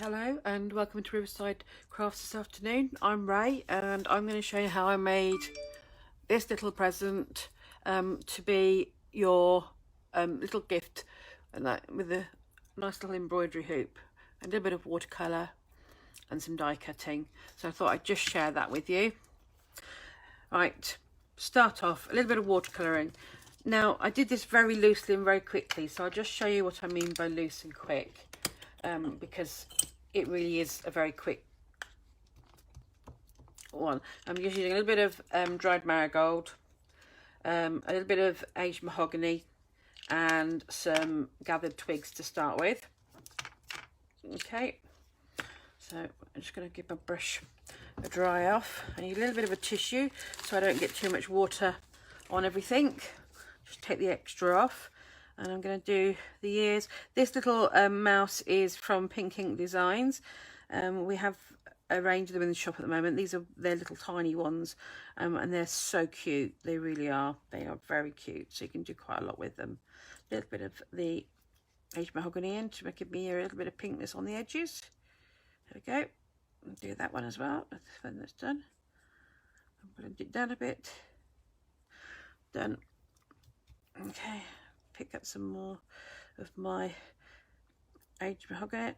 Hello and welcome to Riverside Crafts this afternoon. I'm Ray and I'm going to show you how I made this little present to be your little gift, and that with a nice little embroidery hoop and a little bit of watercolour and some die cutting. So I thought I'd just share that with you. Right, start off a little bit of watercolouring. Now I did this very loosely and very quickly, so I'll just show you what I mean by loose and quick. Because it really is a very quick one. I'm using a little bit of dried marigold, a little bit of aged mahogany and some gathered twigs to start with. Okay, so I'm just going to give my brush a dry off. I need a little bit of a tissue so I don't get too much water on everything. Just take the extra off. And I'm going to do the ears. This little mouse is from Pink Ink Designs. We have a range of them in the shop at the moment. They're little tiny ones, and they're so cute. They really are. They are very cute. So you can do quite a lot with them. A little bit of the aged mahogany in to make it be a little bit of pinkness on the edges. There we go. I'll do that one as well when that's done. I'm going to blend it down a bit. Done. Okay. Pick up some more of my aged mahogany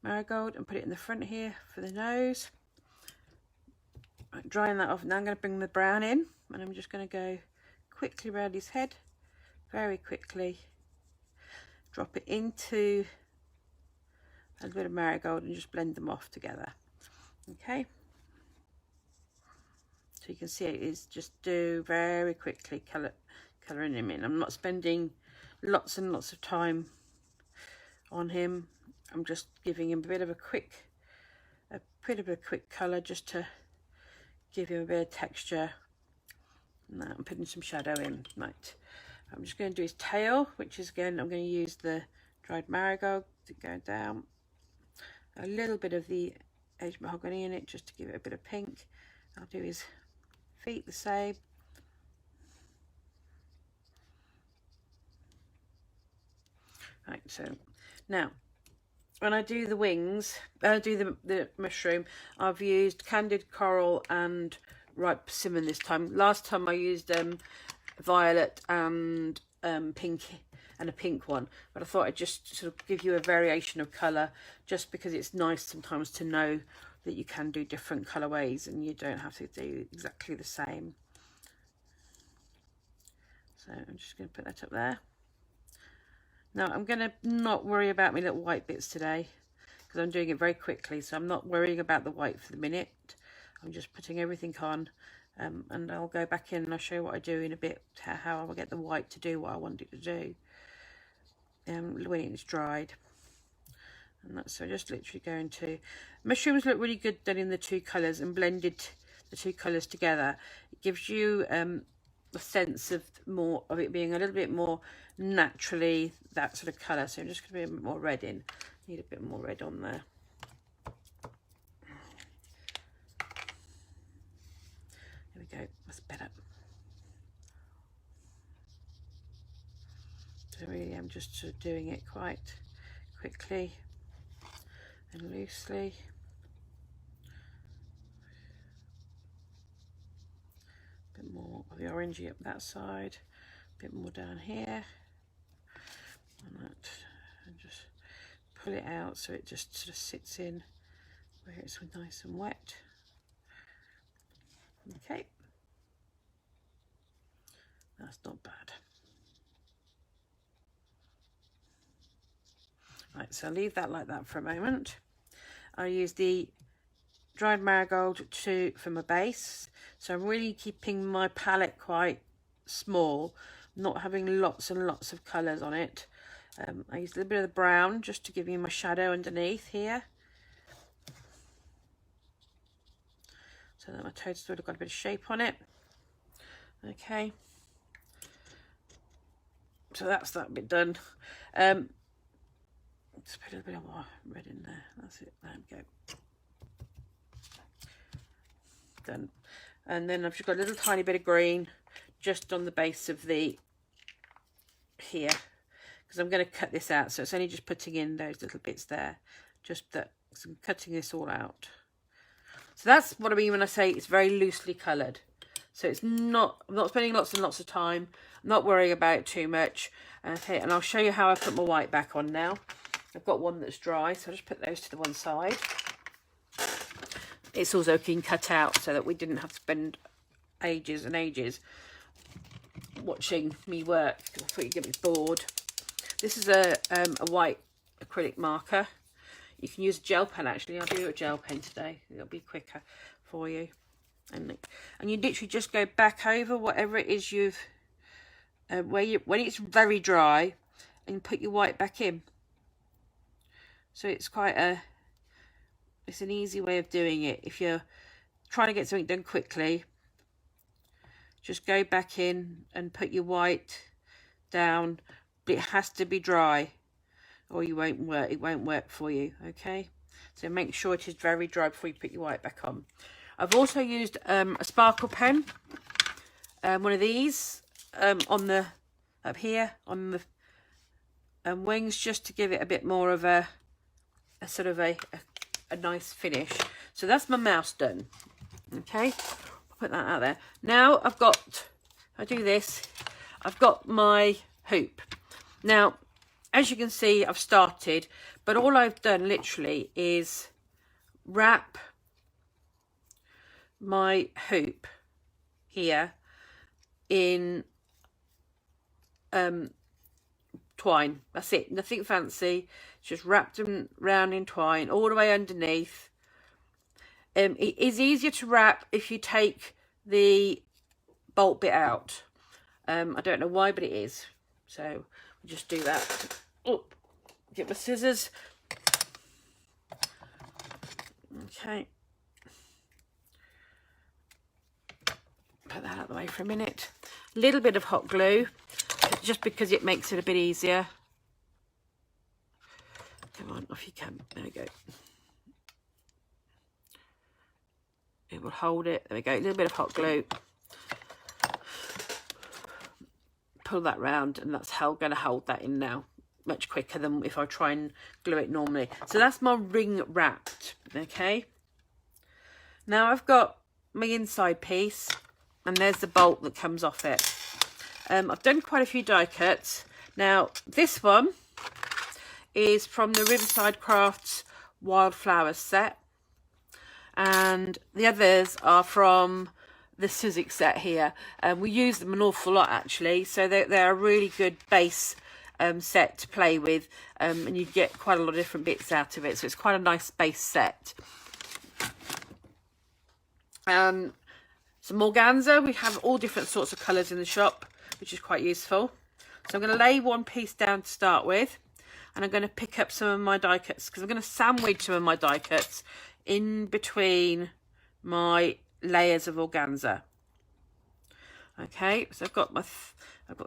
marigold and put it in the front here for the nose. Right, drying that off. Now I'm going to bring the brown in, and I'm just going to go quickly around his head, very quickly. Drop it into a little bit of marigold and just blend them off together. Okay. So you can see it is just do very quickly colouring him in. I'm not spending lots and lots of time on him. I'm just giving him a bit of a quick colour just to give him a bit of texture. Now I'm putting some shadow in. Right, I'm just going to do his tail, which is, again, I'm going to use the dried marigold to go down. A little bit of the aged mahogany in it just to give it a bit of pink. I'll do his feet the same. Right, so now when I do the wings, the mushroom, I've used candied coral and ripe persimmon this time. Last time I used violet and pink and a pink one, but I thought I'd just sort of give you a variation of colour, just because it's nice sometimes to know that you can do different colourways and you don't have to do exactly the same. So I'm just going to put that up there. Now I'm going to not worry about my little white bits today because I'm doing it very quickly, so I'm not worrying about the white for the minute. I'm just putting everything on, and I'll go back in and I'll show you what I do in a bit, how I will get the white to do what I want it to do when it's dried. And that's, so just literally going to, mushrooms look really good done in the two colours and blended the two colours together. It gives you a sense of more of it being a little bit more naturally that sort of colour. So I'm just going to be a bit more red in. Need a bit more red on there. There we go, that's better. So really I'm just sort of doing it quite quickly and loosely. A bit more of the orangey up that side, a bit more down here, and just pull it out so it just sort of sits in where it's nice and wet. Okay, that's not bad. Right, so I'll leave that like that for a moment. I'll use the dried marigold for my base, so I'm really keeping my palette quite small, not having lots and lots of colours on it. I used a little bit of the brown just to give you my shadow underneath here, so that my toadstool have got a bit of shape on it. Okay, so that's that bit done. Just put a little bit of red in there. That's it. There we go. Done. And then I've just got a little tiny bit of green just on the base of the here, because I'm going to cut this out, so it's only just putting in those little bits there just that, so I'm cutting this all out. So that's what I mean when I say it's very loosely coloured. So it's not, I'm not spending lots and lots of time. I'm not worrying about it too much. Okay, and I'll show you how I put my white back on now. I've got one that's dry, so I'll just put those to the one side. It's also been cut out so that we didn't have to spend ages and ages watching me work. I thought you'd get me bored. This is a white acrylic marker. You can use a gel pen actually. I'll do a gel pen today. It'll be quicker for you. And you literally just go back over whatever it is you've when it's very dry, and put your white back in. So it's it's an easy way of doing it. If you're trying to get something done quickly, just go back in and put your white down, but it has to be dry or it won't work for you. Okay, so make sure it is very dry before you put your white back on. I've also used a sparkle pen, one of these up here on the wings, just to give it a bit more of a sort of a nice finish. So that's my mouse done. Okay, I'll put that out there. Now I've got, I do this, I've got my hoop. Now, as you can see, I've started, but all I've done literally is wrap my hoop here in twine. That's it, nothing fancy. Just wrapped them round in twine all the way underneath. It is easier to wrap if you take the bolt bit out. I don't know why, but it is. So we'll just do that. Oh, get my scissors. Okay. Put that out of the way for a minute. A little bit of hot glue, just because it makes it a bit easier. Come on, off you come. There we go. It will hold it. There we go. A little bit of hot glue. Pull that round, and that's going to hold that in now. Much quicker than if I try and glue it normally. So that's my ring wrapped. Okay. Now I've got my inside piece, and there's the bolt that comes off it. I've done quite a few die cuts. Now this one is from the Riverside Crafts Wildflowers set, and the others are from the Sizzix set here. We use them an awful lot actually, so they're a really good base set to play with, and you get quite a lot of different bits out of it, so it's quite a nice base set. Some organza. We have all different sorts of colours in the shop, which is quite useful. So I'm going to lay one piece down to start with, and I'm going to pick up some of my die cuts, because I'm going to sandwich some of my die cuts in between my layers of organza. Okay, so I've got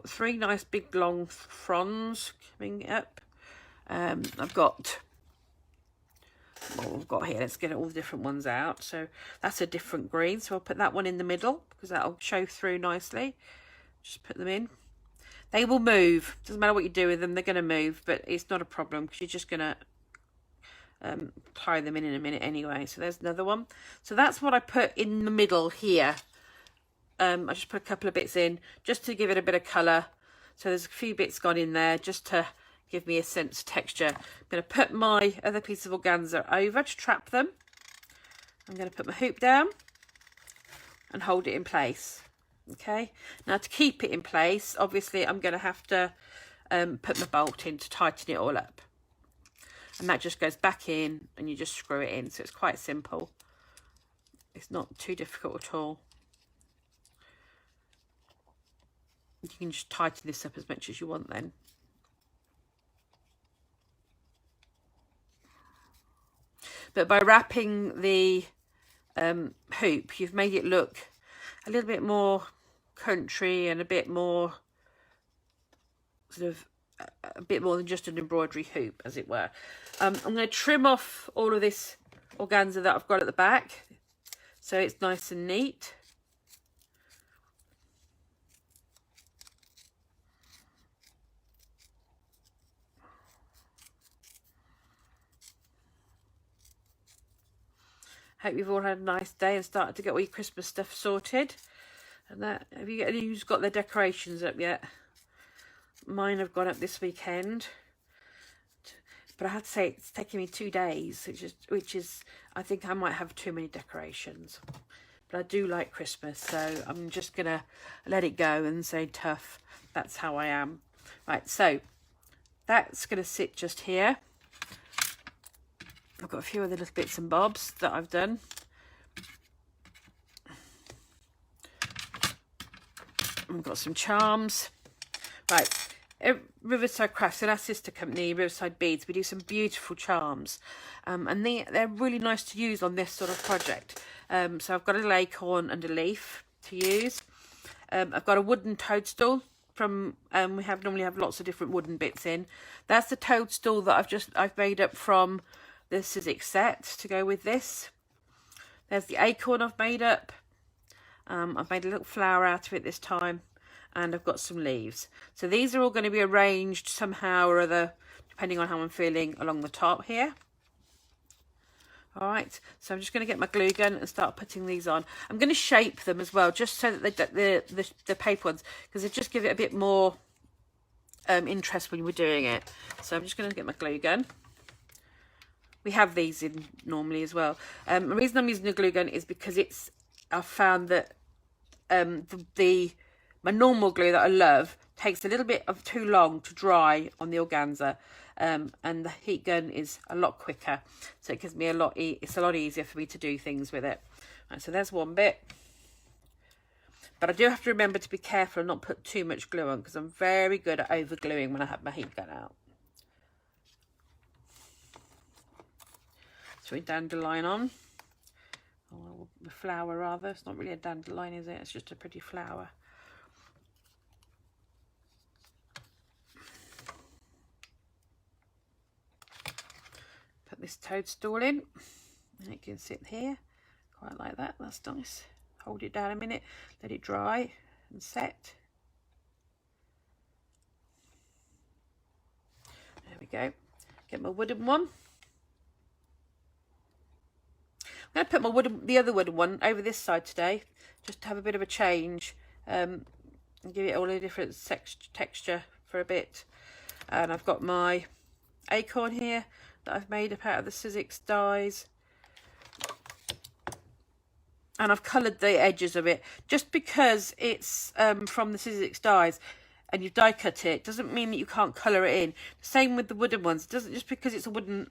three nice big long fronds coming up. I've got what we've got here. Let's get all the different ones out. So that's a different green, so I'll put that one in the middle because that'll show through nicely. Just put them in. They will move, doesn't matter what you do with them, they're going to move, but it's not a problem because you're just going to tie them in a minute anyway. So there's another one. So that's what I put in the middle here. I just put a couple of bits in just to give it a bit of colour. So there's a few bits gone in there just to give me a sense of texture. I'm going to put my other piece of organza over to trap them. I'm going to put my hoop down and hold it in place. Okay, now to keep it in place, obviously I'm going to have to put my bolt in to tighten it all up. And that just goes back in and you just screw it in. So it's quite simple. It's not too difficult at all. You can just tighten this up as much as you want then. But by wrapping the hoop, you've made it look a little bit more country and a bit more sort of a bit more than just an embroidery hoop, as it were. I'm going to trim off all of this organza that I've got at the back so it's nice and neat. Hope you've all had a nice day and started to get all your Christmas stuff sorted. And that, have you any who's got their decorations up yet? Mine have gone up this weekend. But I have to say it's taking me 2 days, which is I think I might have too many decorations. But I do like Christmas, so I'm just gonna let it go and say tough. That's how I am. Right, so that's gonna sit just here. I've got a few other little bits and bobs that I've done. I've got some charms. Right, Riverside Crafts, and our sister company, Riverside Beads, we do some beautiful charms. And they're really nice to use on this sort of project. So I've got a little acorn and a leaf to use. I've got a wooden toadstool from, we normally have lots of different wooden bits in. That's the toadstool that I've made up from the Sizzix set to go with this. There's the acorn I've made up. I've made a little flower out of it this time, and I've got some leaves. So these are all going to be arranged somehow or other, depending on how I'm feeling, along the top here. All right, so I'm just going to get my glue gun and start putting these on. I'm going to shape them as well, just so that the paper ones, because they just give it a bit more interest when we're doing it. So I'm just going to get my glue gun. We have these in normally as well. The reason I'm using a glue gun is because I've found that my normal glue that I love takes a little bit of too long to dry on the organza, and the heat gun is a lot quicker, so it gives me it's a lot easier for me to do things with it. Right, so there's one bit, but I do have to remember to be careful and not put too much glue on, because I'm very good at over gluing when I have my heat gun out. So we dandelion on, or the flower rather. It's not really a dandelion, is it? It's just a pretty flower. Put this toadstool in, and it can sit here, quite like that. That's nice. Hold it down a minute, let it dry and set. There we go. Get my wooden one. I'm going to put the other wooden one over this side today, just to have a bit of a change, and give it all a different texture for a bit. And I've got my acorn here that I've made up out of the Sizzix dies, and I've coloured the edges of it. Just because it's from the Sizzix dies and you've die cut it doesn't mean that you can't colour it in. Same with the wooden ones. It doesn't, just because it's a wooden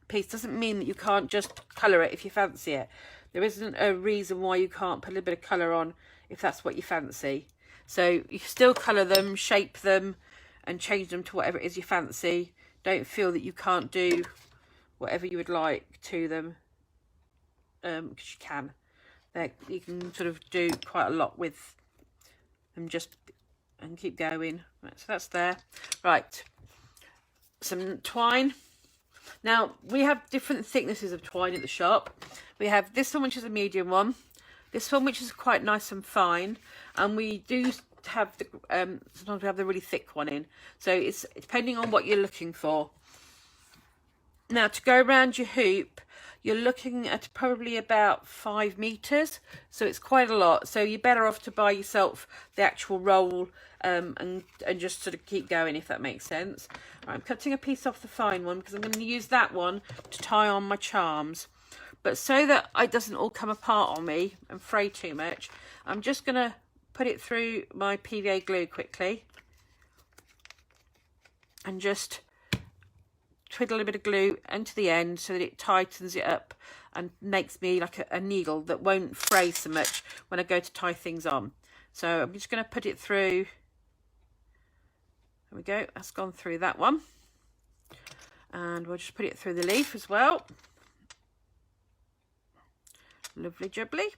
piece doesn't mean that you can't just colour it if you fancy it. There isn't a reason why you can't put a little bit of colour on if that's what you fancy. So you still colour them, shape them, and change them to whatever it is you fancy. Don't feel that you can't do whatever you would like to them, because you can. You can sort of do quite a lot with them, and keep going. Right, so that's there. Right, some twine. Now, we have different thicknesses of twine at the shop. We have this one, which is a medium one. This one, which is quite nice and fine. And we do have sometimes we have the really thick one in. So it's depending on what you're looking for. Now, to go around your hoop, you're looking at probably about 5 meters. So it's quite a lot. So you're better off to buy yourself the actual roll, and just sort of keep going, if that makes sense. Right, I'm cutting a piece off the fine one because I'm going to use that one to tie on my charms. But so that it doesn't all come apart on me and fray too much, I'm just going to put it through my PVA glue quickly and just twiddle a bit of glue into the end so that it tightens it up and makes me like a needle that won't fray so much when I go to tie things on. So I'm just going to put it through. There we go, that's gone through that one. And we'll just put it through the leaf as well. Lovely jubbly.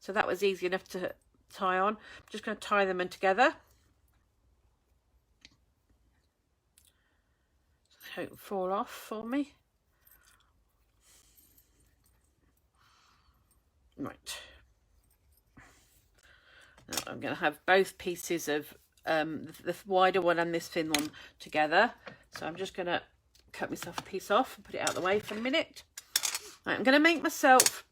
So that was easy enough to tie on. I'm just going to tie them in together, so they don't fall off for me. Right. Now I'm going to have both pieces of the wider one and this thin one together. So I'm just going to cut myself a piece off and put it out of the way for a minute. Right, I'm going to make myself,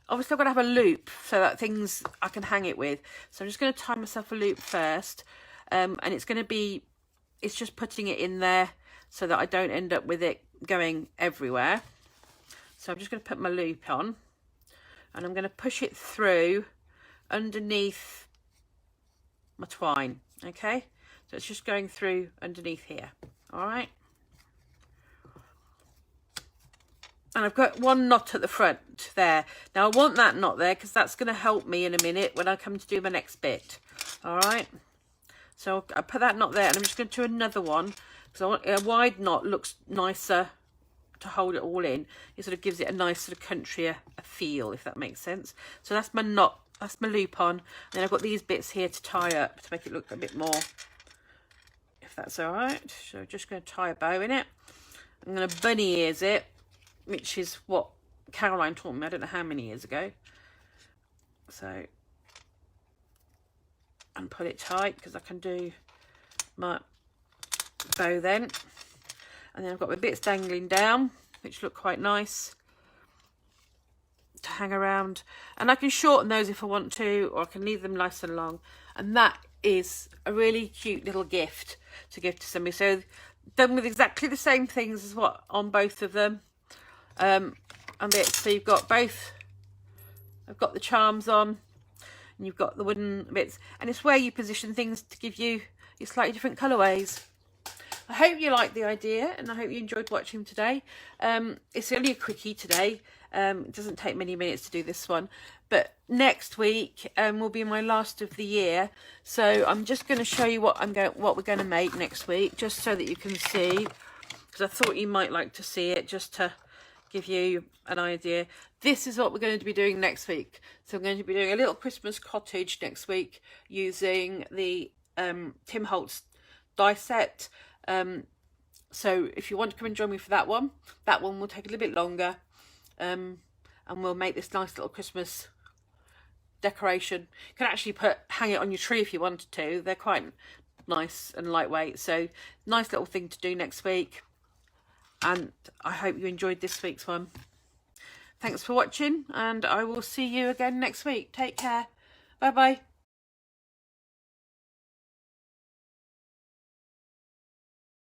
obviously I've got to have a loop so that things I can hang it with. So I'm just going to tie myself a loop first. And it's going to be, it's just putting it in there so that I don't end up with it going everywhere. So I'm just going to put my loop on and I'm going to push it through underneath my twine. Okay, so it's just going through underneath here. All right. And I've got one knot at the front there. Now I want that knot there because that's going to help me in a minute when I come to do my next bit. All right. So I put that knot there and I'm just going to do another one because I want a wide knot looks nicer to hold it all in. It sort of gives it a nice sort of countryer feel, if that makes sense. So that's my knot, that's my loop on. And then I've got these bits here to tie up to make it look a bit more, if that's all right. So I'm just going to tie a bow in it. I'm going to bunny ears it, which is what Caroline taught me, I don't know how many years ago. So, and put it tight because I can do my bow then. And then I've got my bits dangling down, which look quite nice to hang around. And I can shorten those if I want to, or I can leave them nice and long. And that is a really cute little gift to give to somebody. So done with exactly the same things as what on both of them. And so you've got both, I've got the charms on and you've got the wooden bits, and it's where you position things to give you your slightly different colourways. I hope you liked the idea and I hope you enjoyed watching today. It's only a quickie today. It doesn't take many minutes to do this one, but next week will be my last of the year. So I'm just going to show you what we're going to make next week, just so that you can see, because I thought you might like to see it just to give you an idea. This is what we're going to be doing next week. So I'm going to be doing a little Christmas cottage next week using the Tim Holtz die set. So if you want to come and join me for that one will take a little bit longer, and we'll make this nice little Christmas decoration. You can actually hang it on your tree if you wanted to. They're quite nice and lightweight, so nice little thing to do next week. And I hope you enjoyed this week's one. Thanks for watching, and I will see you again next week. Take care. Bye bye.